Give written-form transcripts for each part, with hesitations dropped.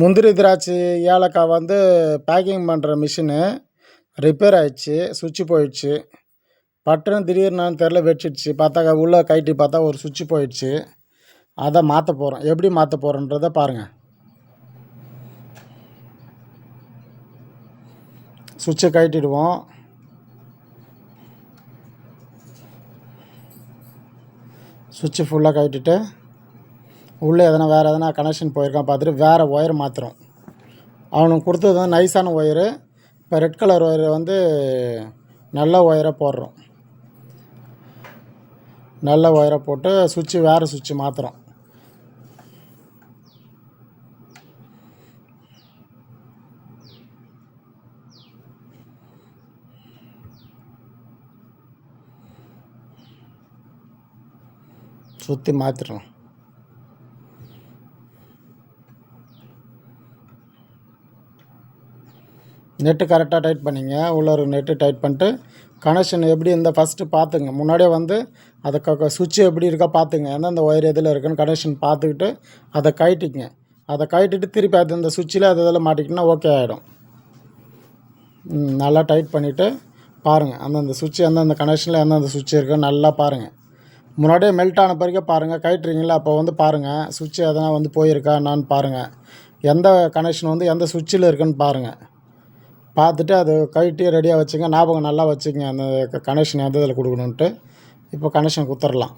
முந்திரி திராட்சை ஏலக்காய் வந்து பேக்கிங் பண்ணுற மிஷினு ரிப்பேர் ஆயிடுச்சு. சுவிட்சு போயிடுச்சு. பட்டுன்னு திடீர்னு என்னான்னு தெரில வெடிச்சிடுச்சு. பார்த்தாக்கா உள்ளே கழட்டி பார்த்தா ஒரு சுவிட்சு போயிடுச்சு. அதை மாற்ற போகிறோம். எப்படி மாற்ற போகிறோன்றத பாருங்கள். சுவிட்சை கழட்டிடுவோம். சுவிட்சு ஃபுல்லாக கழட்டிட்டு உள்ளே வேறு எதனா கனெக்ஷன் போயிருக்கான் பார்த்துட்டு வேறு ஒயர் மாற்றுறோம். அவனுக்கு கொடுத்தது வந்து நைஸான ஒயரு. இப்போ ரெட் கலர் ஒயர் வந்து நல்ல ஒயரை போடுறோம். நல்ல ஒயரை போட்டு சுவிட்சு வேறு சுவிட்சு மாற்றுறோம். சுற்றி மாற்றிடுறோம். நெட்டு கரெக்டாக டைட் பண்ணிங்க. உள்ள ஒரு நெட்டு டைட் பண்ணிட்டு கனெக்ஷன் எப்படி இருந்தால் ஃபஸ்ட்டு பார்த்துங்க. முன்னாடியே வந்து அதை சுவிட்சு எப்படி இருக்கா பார்த்துங்க. எந்தெந்த ஒயர் எதில் இருக்குன்னு கனெக்ஷன் பார்த்துக்கிட்டு அதை கழட்டிக்குங்க. அதை கழட்டிட்டு திருப்பி அது இந்த சுவிட்சில் அது இதில் மாட்டிக்கிட்டோன்னா ஓகே ஆகிடும். நல்லா டைட் பண்ணிவிட்டு பாருங்கள். அந்தந்த சுவிட்சு எந்தெந்த கனெக்ஷனில் எந்தெந்த சுவிட்சு இருக்குன்னு நல்லா பாருங்கள். முன்னாடியே மெல்ட் ஆன பிறகு பாருங்கள். கழட்டுறீங்களா அப்போ வந்து பாருங்கள் சுவிட்சு எதனா வந்து போயிருக்கா என்னான்னு பாருங்கள். எந்த கனெக்ஷன் வந்து எந்த சுவிட்சில் இருக்குன்னு பாருங்கள். பார்த்துட்டு அது கழட்டி ரெடியாக வச்சுங்க. ஞாபகம் நல்லா வச்சுக்கங்க அந்த கனெக்ஷன் எந்த இதில் கொடுக்கணுன்ட்டு. இப்போ கனெக்ஷன் கொடுத்துர்லாம்.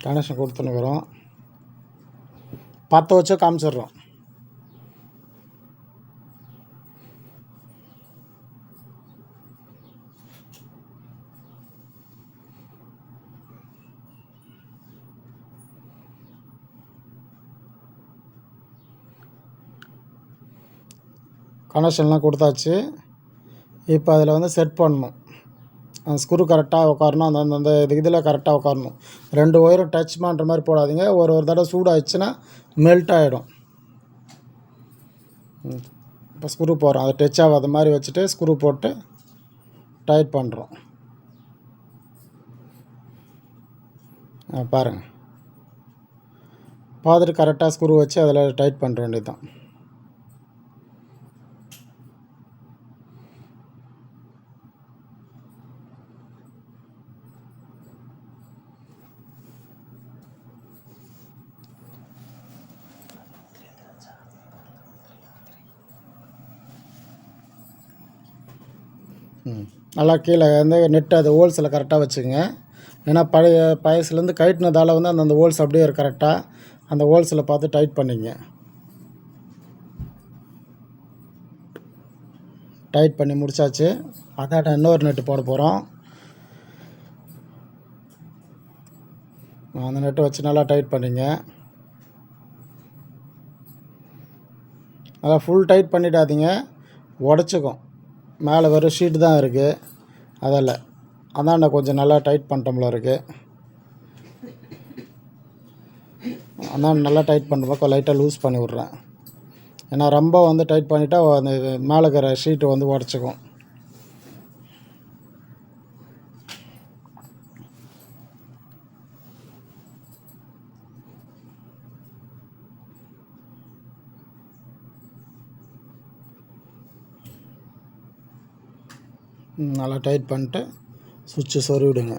கனெக்ஷன் கொடுத்துன்னுக்குறோம். பற்ற வச்சோ காமிச்சிடுறோம். கனெக்ஷன்லாம் கொடுத்தாச்சு. இப்போ அதில் வந்து செட் பண்ணணும். ஸ்க்ரூ கரெக்டாக உட்காரணும். அந்த இதில் கரெக்டாக உட்காரணும். 2 ஒயரும் டச் பண்ணுற மாதிரி போடாதீங்க. ஒரு தடவை சூடாகிடுச்சுன்னா மெல்ட் ஆகிடும். இப்போ ஸ்க்ரூ போடுறோம். அதை டச் ஆகாத மாதிரி வச்சுட்டு ஸ்க்ரூ போட்டு டைட் பண்ணுறோம். பாருங்கள். பார்த்துட்டு கரெக்டாக ஸ்க்ரூ வச்சு அதில் டைட் பண்ணுற வேண்டியது தான். நல்லா கீழே வந்து நெட்டு அது ஹோல்ஸில் கரெக்டாக வச்சுக்கோங்க. ஏன்னா பழசுலேருந்து கழட்டினதால் வந்து அந்தந்த ஹோல்ஸ் அப்படியே இருக்கு. கரெக்டாக அந்த ஹோல்ஸில் பார்த்து டைட் பண்ணிங்க. டைட் பண்ணி முடித்தாச்சு. அதான் இன்னொரு நெட்டு போட போகிறோம். அந்த நெட்டை வச்சு நல்லா டைட் பண்ணிங்க. நல்லா ஃபுல் டைட் பண்ணிடாதீங்க, உடச்சிக்கும். மேலே வெறும் ஷீட்டு தான் இருக்குது. அதாண்டா கொஞ்சம் நல்லா டைட் பண்ணிட்டோம்ல இருக்குது. அதான் நல்லா டைட் பண்ணுற பக்கம் லைட்டாக லூஸ் பண்ணி விட்றேன். ஏன்னா ரொம்ப வந்து டைட் பண்ணிட்டா அந்த மேலே இருக்கிற ஷீட்டு வந்து உடச்சிக்கும். நல்லா டைட் பண்ணிட்டு சுவிட்சு சொருவிடுங்க.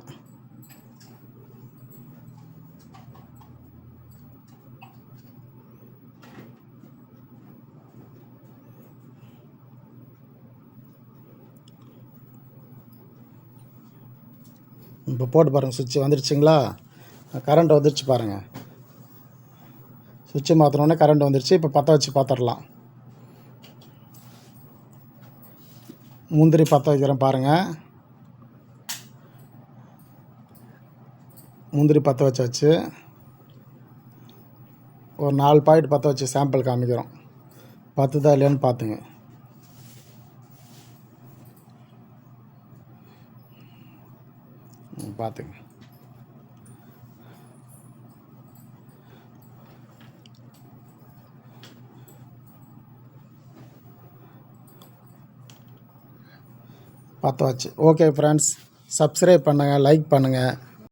இப்போ போட்டு பாருங்கள். சுவிட்சு வந்துடுச்சுங்களா? கரண்ட் வந்துடுச்சு பாருங்கள். சுவிட்சு மாற்றினோடனே கரண்ட் வந்துடுச்சு. இப்போ பற்ற வச்சு பார்த்துடலாம். முந்திரி பற்ற வைக்கிறேன் பாருங்கள். முந்திரி பற்ற வச்சாச்சு. ஒரு 4 பாக்கெட் பற்ற வச்சு சாம்பிள் காமிக்கிறோம். பத்துதா இல்லையான்னு பார்த்துங்க. பார்த்துங்க. பற்ற வச்சு. ஓகே ஃப்ரெண்ட்ஸ், சப்ஸ்கிரைப் பண்ணுங்கள், லைக் பண்ணுங்கள்.